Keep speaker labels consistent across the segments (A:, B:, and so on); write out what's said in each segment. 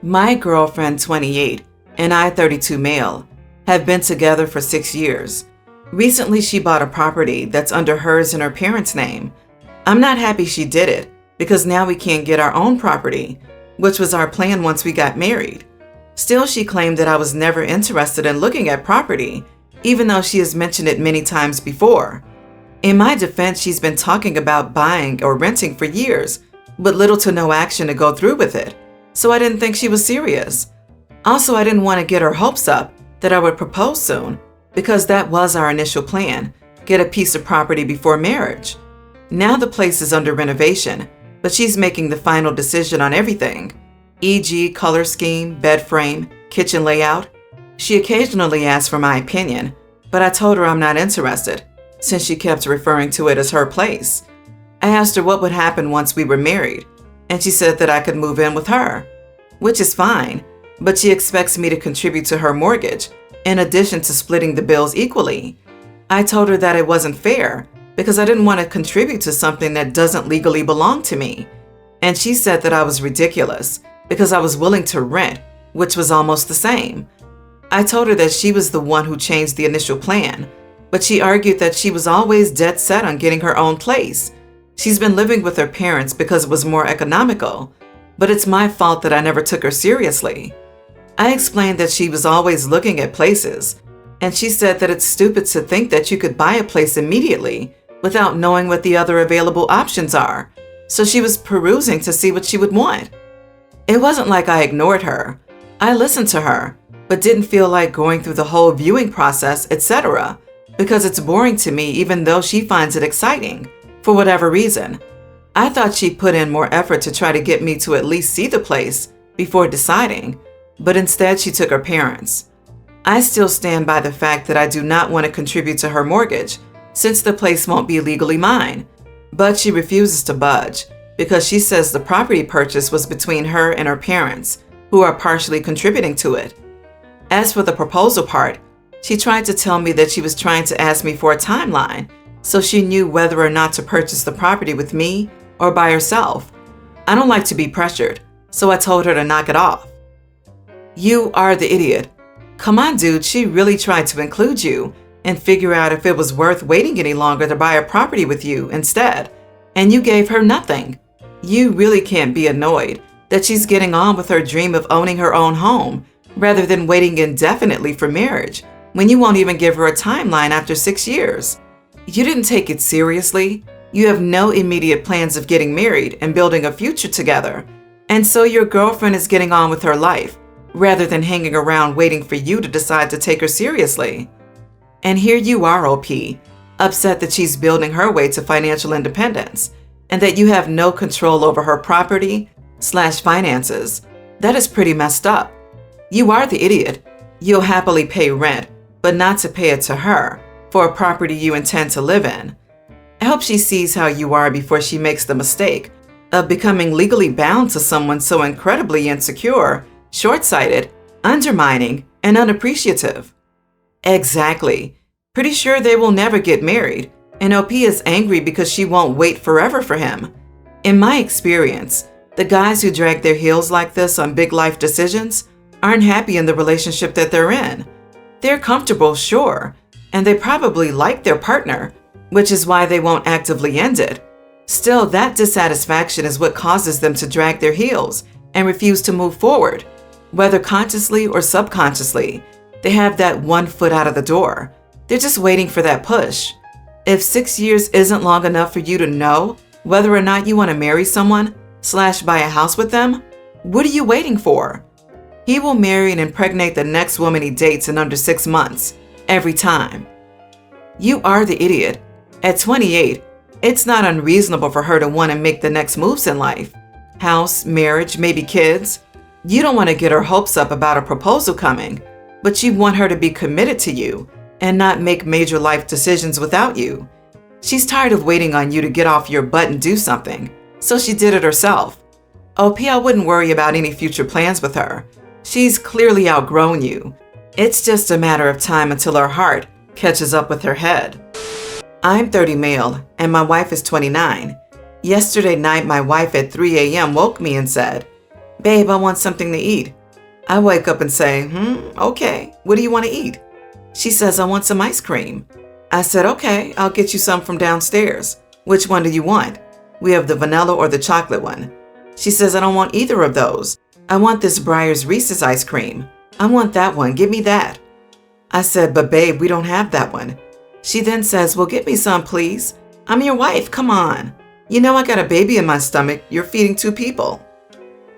A: My girlfriend, 28, and I, 32 male, have been together for 6 years. Recently, she bought a property that's under hers and her parents' name. I'm not happy she did it because now we can't get our own property, which was our plan once we got married. Still, she claimed that I was never interested in looking at property, even though she has mentioned it many times before. In my defense, she's been talking about buying or renting for years, but little to no action to go through with it. So I didn't think she was serious. Also, I didn't want to get her hopes up that I would propose soon, because that was our initial plan, get a piece of property before marriage. Now the place is under renovation, but she's making the final decision on everything, e.g. color scheme, bed frame, kitchen layout. She occasionally asks for my opinion, but I told her I'm not interested, since she kept referring to it as her place. I asked her what would happen once we were married, and she said that I could move in with her, which is fine, but she expects me to contribute to her mortgage, in addition to splitting the bills equally. I told her that it wasn't fair, because I didn't want to contribute to something that doesn't legally belong to me. And she said that I was ridiculous, because I was willing to rent, which was almost the same. I told her that she was the one who changed the initial plan, but she argued that she was always dead set on getting her own place. She's been living with her parents because it was more economical, but it's my fault that I never took her seriously. I explained that she was always looking at places, and she said that it's stupid to think that you could buy a place immediately without knowing what the other available options are, so she was perusing to see what she would want. It wasn't like I ignored her. I listened to her, but didn't feel like going through the whole viewing process, etc., because it's boring to me even though she finds it exciting, for whatever reason. I thought she'd put in more effort to try to get me to at least see the place before deciding, but instead she took her parents. I still stand by the fact that I do not want to contribute to her mortgage, since the place won't be legally mine, but she refuses to budge because she says the property purchase was between her and her parents, who are partially contributing to it. As for the proposal part, she tried to tell me that she was trying to ask me for a timeline, so she knew whether or not to purchase the property with me or by herself. I don't like to be pressured, so I told her to knock it off. You are the idiot. Come on, dude, she really tried to include you and figure out if it was worth waiting any longer to buy a property with you instead, and you gave her nothing. You really can't be annoyed that she's getting on with her dream of owning her own home rather than waiting indefinitely for marriage when you won't even give her a timeline after 6 years. You didn't take it seriously. You have no immediate plans of getting married and building a future together, and so your girlfriend is getting on with her life rather than hanging around waiting for you to decide to take her seriously. And here you are, OP, upset that she's building her way to financial independence and that you have no control over her property/finances. That is pretty messed up. You are the idiot. You'll happily pay rent, but not to pay it to her for a property you intend to live in. I hope she sees how you are before she makes the mistake of becoming legally bound to someone so incredibly insecure, short-sighted, undermining, and unappreciative. Exactly. Pretty sure they will never get married, and OP is angry because she won't wait forever for him. In my experience, the guys who drag their heels like this on big life decisions aren't happy in the relationship that they're in. They're comfortable, sure, and they probably like their partner, which is why they won't actively end it. Still, that dissatisfaction is what causes them to drag their heels and refuse to move forward. Whether consciously or subconsciously, they have that one foot out of the door. They're just waiting for that push. If 6 years isn't long enough for you to know whether or not you want to marry someone/buy a house with them, what are you waiting for? He will marry and impregnate the next woman he dates in under 6 months, every time. You are the idiot. At 28, it's not unreasonable for her to want to make the next moves in life. House, marriage, maybe kids. You don't want to get her hopes up about a proposal coming, but you want her to be committed to you and not make major life decisions without you. She's tired of waiting on you to get off your butt and do something, so she did it herself. OP, I wouldn't worry about any future plans with her. She's clearly outgrown you. It's just a matter of time until her heart catches up with her head. I'm 30 male, and my wife is 29. Yesterday night, my wife at 3 a.m. woke me and said, Babe, I want something to eat. I wake up and say, okay, what do you want to eat? She says, I want some ice cream. I said, okay, I'll get you some from downstairs. Which one do you want? We have the vanilla or the chocolate one. She says, I don't want either of those. I want this Breyers Reese's ice cream. I want that one. Give me that. I said, but babe, we don't have that one. She then says, well, get me some, please. I'm your wife. Come on. You know I got a baby in my stomach. You're feeding 2 people.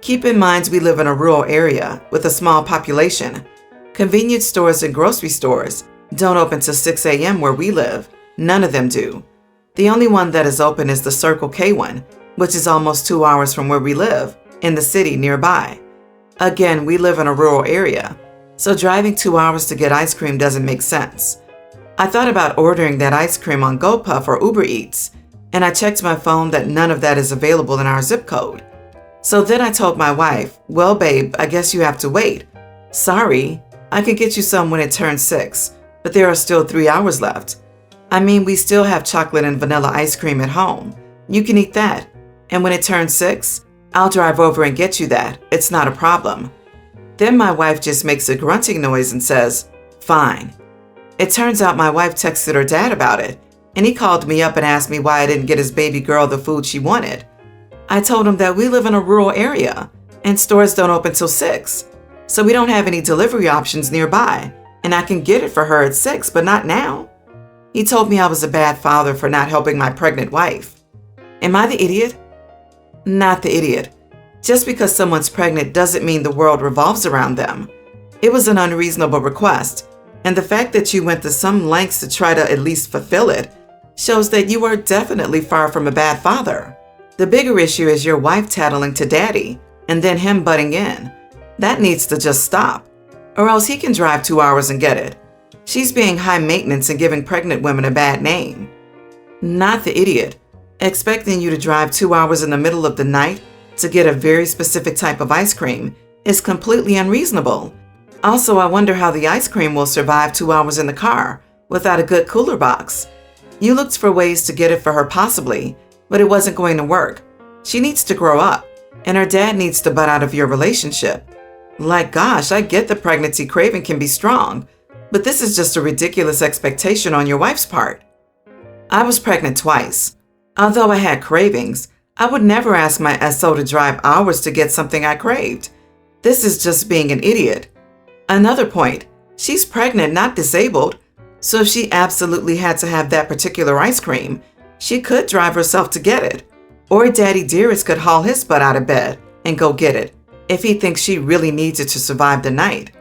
A: Keep in mind we live in a rural area with a small population. Convenience stores and grocery stores don't open till 6 a.m. where we live. None of them do. The only one that is open is the Circle K one, which is almost 2 hours from where we live, in the city nearby. Again, we live in a rural area, so driving 2 hours to get ice cream doesn't make sense. I thought about ordering that ice cream on GoPuff or Uber Eats, and I checked my phone that none of that is available in our zip code. So then I told my wife, well, babe, I guess you have to wait. Sorry, I can get you some when it turns 6, but there are still 3 hours left. I mean, we still have chocolate and vanilla ice cream at home. You can eat that. And when it turns 6, I'll drive over and get you that. It's not a problem. Then my wife just makes a grunting noise and says, fine. It turns out my wife texted her dad about it, and he called me up and asked me why I didn't get his baby girl the food she wanted. I told him that we live in a rural area and stores don't open till 6, so we don't have any delivery options nearby, and I can get it for her at 6, but not now. He told me I was a bad father for not helping my pregnant wife. Am I the idiot? Not the idiot. Just because someone's pregnant doesn't mean the world revolves around them. It was an unreasonable request, and the fact that you went to some lengths to try to at least fulfill it shows that you are definitely far from a bad father. The bigger issue is your wife tattling to daddy and then him butting in. That needs to just stop, or else he can drive 2 hours and get it. She's being high maintenance and giving pregnant women a bad name. Not the idiot. Expecting you to drive 2 hours in the middle of the night to get a very specific type of ice cream is completely unreasonable. Also, I wonder how the ice cream will survive 2 hours in the car without a good cooler box. You looked for ways to get it for her possibly, but it wasn't going to work. She needs to grow up, and her dad needs to butt out of your relationship. Like, gosh, I get the pregnancy craving can be strong, but this is just a ridiculous expectation on your wife's part. I was pregnant twice. Although I had cravings, I would never ask my SO to drive hours to get something I craved. This is just being an idiot. Another point, she's pregnant, not disabled, so if she absolutely had to have that particular ice cream, she could drive herself to get it. Or Daddy Dearest could haul his butt out of bed and go get it if he thinks she really needs it to survive the night.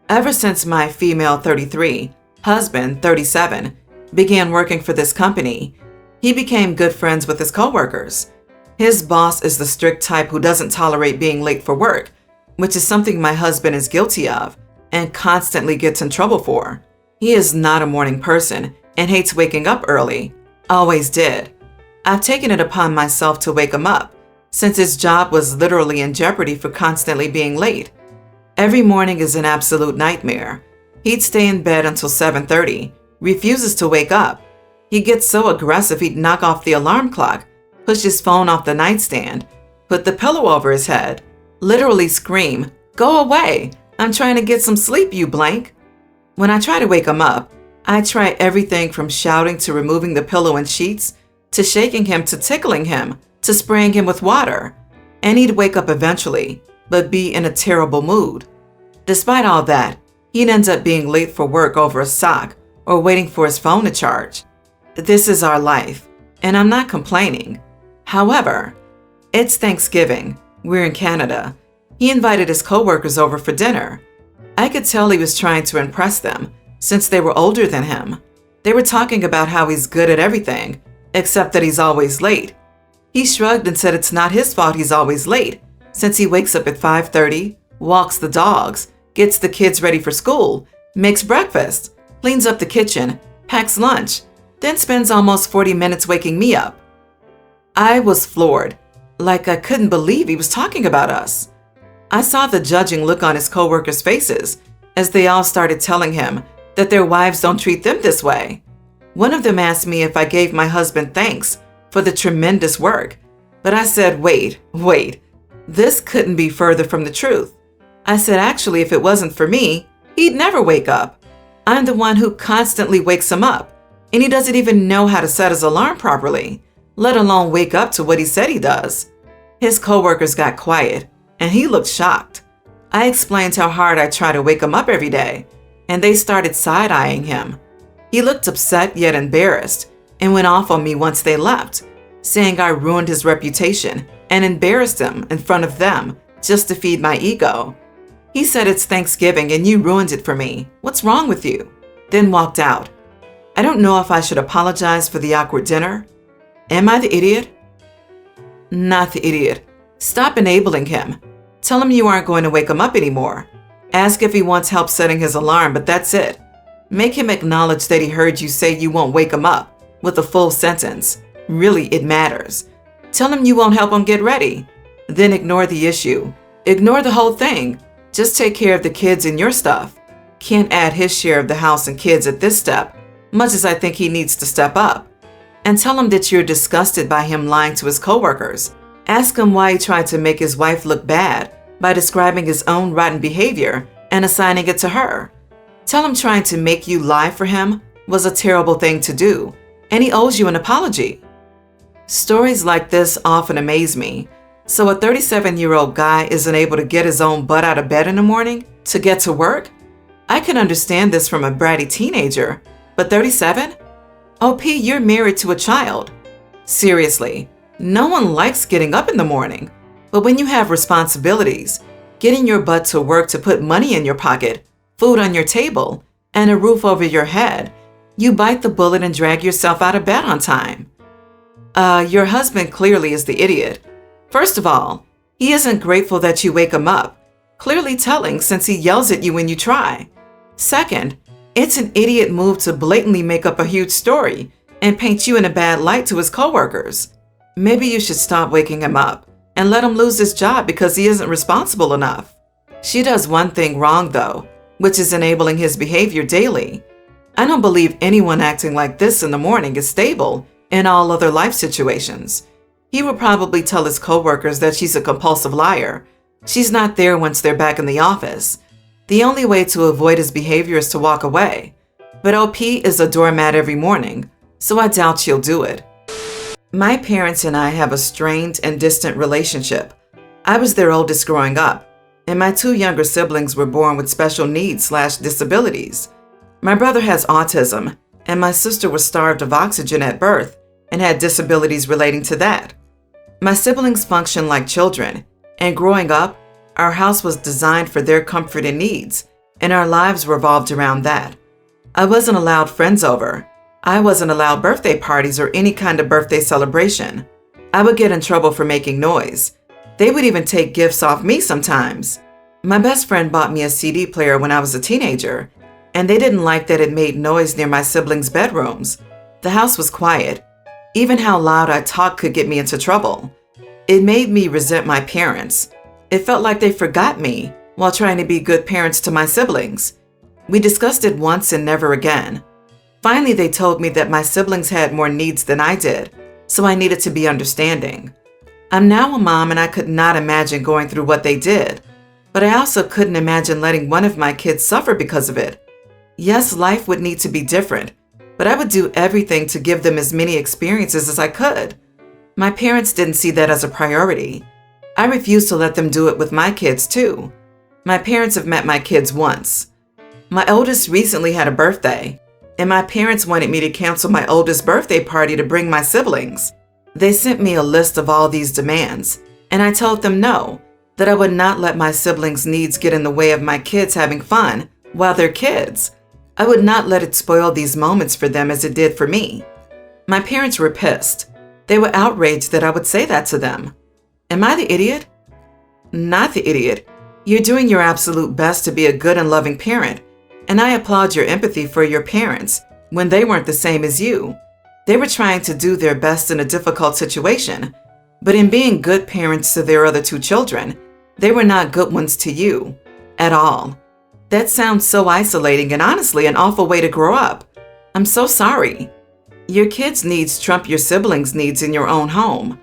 A: Ever since my female 33, husband 37, began working for this company, he became good friends with his coworkers. His boss is the strict type who doesn't tolerate being late for work, which is something my husband is guilty of and constantly gets in trouble for. He is not a morning person and hates waking up early. Always did. I've taken it upon myself to wake him up, since his job was literally in jeopardy for constantly being late. Every morning is an absolute nightmare. He'd stay in bed until 7:30, refuses to wake up. He gets so aggressive he'd knock off the alarm clock, push his phone off the nightstand, put the pillow over his head, literally scream, "Go away! I'm trying to get some sleep, you blank." When I try to wake him up, I try everything from shouting to removing the pillow and sheets, to shaking him to tickling him, to spraying him with water. And he'd wake up eventually, but be in a terrible mood. Despite all that, he'd end up being late for work over a sock or waiting for his phone to charge. This is our life, and I'm not complaining. However, it's Thanksgiving. We're in Canada. He invited his coworkers over for dinner. I could tell he was trying to impress them, since they were older than him. They were talking about how he's good at everything, except that he's always late. He shrugged and said it's not his fault he's always late, since he wakes up at 5:30, walks the dogs, gets the kids ready for school, makes breakfast, cleans up the kitchen, packs lunch, then spends almost 40 minutes waking me up. I was floored, like I couldn't believe he was talking about us. I saw the judging look on his coworkers' faces as they all started telling him that their wives don't treat them this way. One of them asked me if I gave my husband thanks for the tremendous work, but I said, wait, This couldn't be further from the truth. I said, actually, if it wasn't for me, he'd never wake up. I'm the one who constantly wakes him up, and he doesn't even know how to set his alarm properly, let alone wake up to what he said he does. His coworkers got quiet, and he looked shocked. I explained how hard I try to wake him up every day, and they started side-eyeing him. He looked upset yet embarrassed and went off on me once they left, saying I ruined his reputation and embarrassed him in front of them just to feed my ego. He said, it's Thanksgiving and you ruined it for me. What's wrong with you? Then walked out. I don't know if I should apologize for the awkward dinner. Am I the idiot? Not the idiot. Stop enabling him. Tell him you aren't going to wake him up anymore. Ask if he wants help setting his alarm, but that's it. Make him acknowledge that he heard you say you won't wake him up with a full sentence. Really, it matters. Tell him you won't help him get ready. Then ignore the issue. Ignore the whole thing. Just take care of the kids and your stuff. Can't add his share of the house and kids at this step, much as I think he needs to step up. And tell him that you're disgusted by him lying to his coworkers. Ask him why he tried to make his wife look bad by describing his own rotten behavior and assigning it to her. Tell him trying to make you lie for him was a terrible thing to do, and he owes you an apology. Stories like this often amaze me. So a 37-year-old guy isn't able to get his own butt out of bed in the morning to get to work? I can understand this from a bratty teenager, but 37? OP, you're married to a child. Seriously, no one likes getting up in the morning, but when you have responsibilities, getting your butt to work to put money in your pocket, food on your table, and a roof over your head, you bite the bullet and drag yourself out of bed on time. Your husband clearly is the idiot. First of all, he isn't grateful that you wake him up, clearly telling since he yells at you when you try. Second, it's an idiot move to blatantly make up a huge story and paint you in a bad light to his coworkers. Maybe you should stop waking him up and let him lose his job because he isn't responsible enough. She does one thing wrong though, which is enabling his behavior daily. I don't believe anyone acting like this in the morning is stable in all other life situations. He will probably tell his coworkers that she's a compulsive liar. She's not there once they're back in the office. The only way to avoid his behavior is to walk away. But OP is a doormat every morning, so I doubt she'll do it. My parents and I have a strained and distant relationship. I was their oldest growing up, and my two younger siblings were born with special needs/disabilities. My brother has autism, and my sister was starved of oxygen at birth and had disabilities relating to that. My siblings function like children, and growing up, our house was designed for their comfort and needs, and our lives revolved around that. I wasn't allowed friends over. I wasn't allowed birthday parties or any kind of birthday celebration. I would get in trouble for making noise. They would even take gifts off me sometimes. My best friend bought me a CD player when I was a teenager, and they didn't like that it made noise near my siblings' bedrooms. The house was quiet. Even how loud I talked could get me into trouble. It made me resent my parents. It felt like they forgot me while trying to be good parents to my siblings. We discussed it once and never again. Finally, they told me that my siblings had more needs than I did, so I needed to be understanding. I'm now a mom and I could not imagine going through what they did, but I also couldn't imagine letting one of my kids suffer because of it. Yes, life would need to be different, but I would do everything to give them as many experiences as I could. My parents didn't see that as a priority. I refused to let them do it with my kids too. My parents have met my kids once. My oldest recently had a birthday, and my parents wanted me to cancel my oldest birthday party to bring my siblings. They sent me a list of all these demands, and I told them no, that I would not let my siblings' needs get in the way of my kids having fun while they're kids. I would not let it spoil these moments for them as it did for me. My parents were pissed. They were outraged that I would say that to them. Am I the idiot? Not the idiot. You're doing your absolute best to be a good and loving parent, and I applaud your empathy for your parents when they weren't the same as you. They were trying to do their best in a difficult situation, but in being good parents to their other two children, they were not good ones to you at all. That sounds so isolating and honestly an awful way to grow up. I'm so sorry. Your kids' needs trump your siblings' needs in your own home.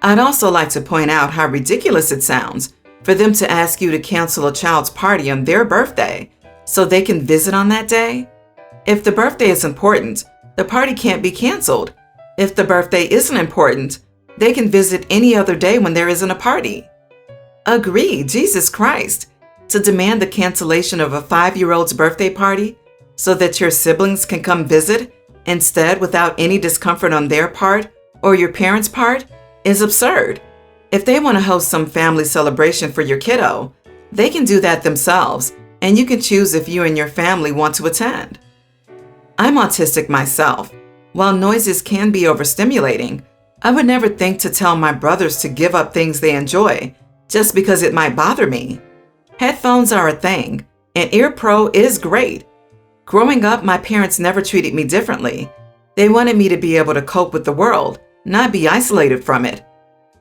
A: I'd also like to point out how ridiculous it sounds for them to ask you to cancel a child's party on their birthday so they can visit on that day. If the birthday is important, the party can't be canceled. If the birthday isn't important, they can visit any other day when there isn't a party. Agreed, Jesus Christ. To demand the cancellation of a 5-year-old's birthday party so that your siblings can come visit instead without any discomfort on their part or your parents' part is absurd. If they want to host some family celebration for your kiddo, they can do that themselves, and you can choose if you and your family want to attend. I'm autistic myself. While noises can be overstimulating, I would never think to tell my brothers to give up things they enjoy just because it might bother me. Headphones are a thing, and EarPro is great. Growing up, my parents never treated me differently. They wanted me to be able to cope with the world, not be isolated from it.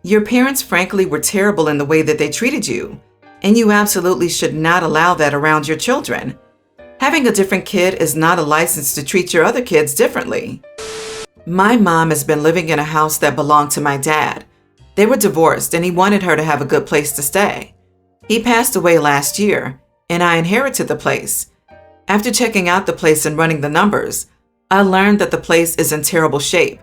A: Your parents, frankly, were terrible in the way that they treated you, and you absolutely should not allow that around your children. Having a different kid is not a license to treat your other kids differently. My mom has been living in a house that belonged to my dad. They were divorced, and he wanted her to have a good place to stay. He passed away last year, and I inherited the place. After checking out the place and running the numbers, I learned that the place is in terrible shape.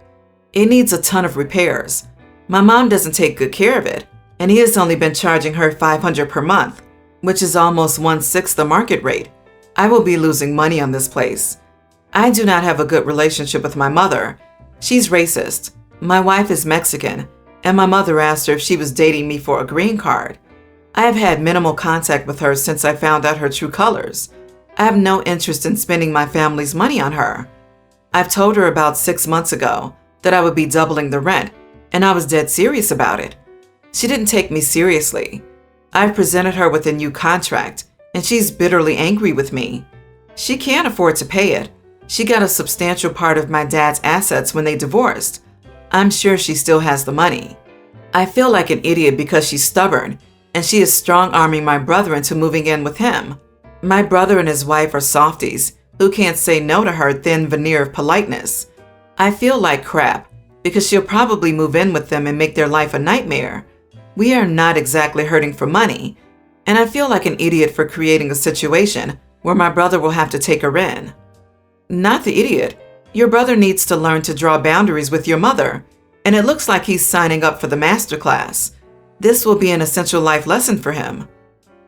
A: It needs a ton of repairs. My mom doesn't take good care of it, and he has only been charging her $500 per month, which is almost 1/6 the market rate. I will be losing money on this place. I do not have a good relationship with my mother. She's racist. My wife is Mexican, and my mother asked her if she was dating me for a green card. I have had minimal contact with her since I found out her true colors. I have no interest in spending my family's money on her. I've told her about 6 months ago that I would be doubling the rent, and I was dead serious about it. She didn't take me seriously. I've presented her with a new contract, and she's bitterly angry with me. She can't afford to pay it. She got a substantial part of my dad's assets when they divorced. I'm sure she still has the money. I feel like an idiot because she's stubborn, and she is strong-arming my brother into moving in with him. My brother and his wife are softies who can't say no to her thin veneer of politeness. I feel like crap because she'll probably move in with them and make their life a nightmare. We are not exactly hurting for money, and I feel like an idiot for creating a situation where my brother will have to take her in. Not the idiot. Your brother needs to learn to draw boundaries with your mother, and it looks like he's signing up for the master class. This will be an essential life lesson for him.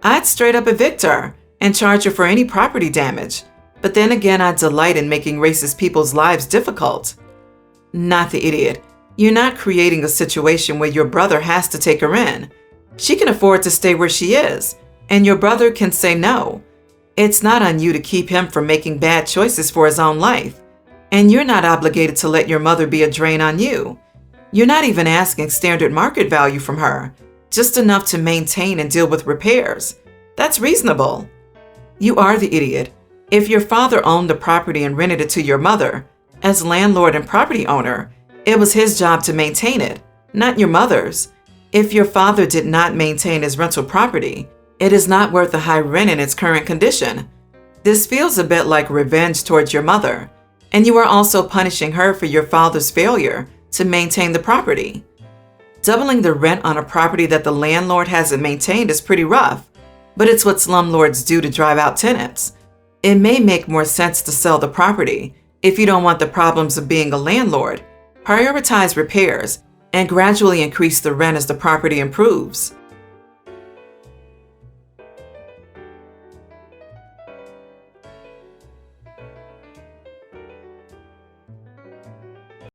A: I'd straight up evict her and charge her for any property damage, but then again, I delight in making racist people's lives difficult. Not the idiot. You're not creating a situation where your brother has to take her in. She can afford to stay where she is, and your brother can say no. It's not on you to keep him from making bad choices for his own life, and you're not obligated to let your mother be a drain on you. You're not even asking standard market value from her, just enough to maintain and deal with repairs. That's reasonable. You are the idiot. If your father owned the property and rented it to your mother, as landlord and property owner, it was his job to maintain it, not your mother's. If your father did not maintain his rental property, it is not worth the high rent in its current condition. This feels a bit like revenge towards your mother, and you are also punishing her for your father's failure to maintain the property. Doubling the rent on a property that the landlord hasn't maintained is pretty rough, but it's what slumlords do to drive out tenants. It may make more sense to sell the property if you don't want the problems of being a landlord. Prioritize repairs and gradually increase the rent as the property improves.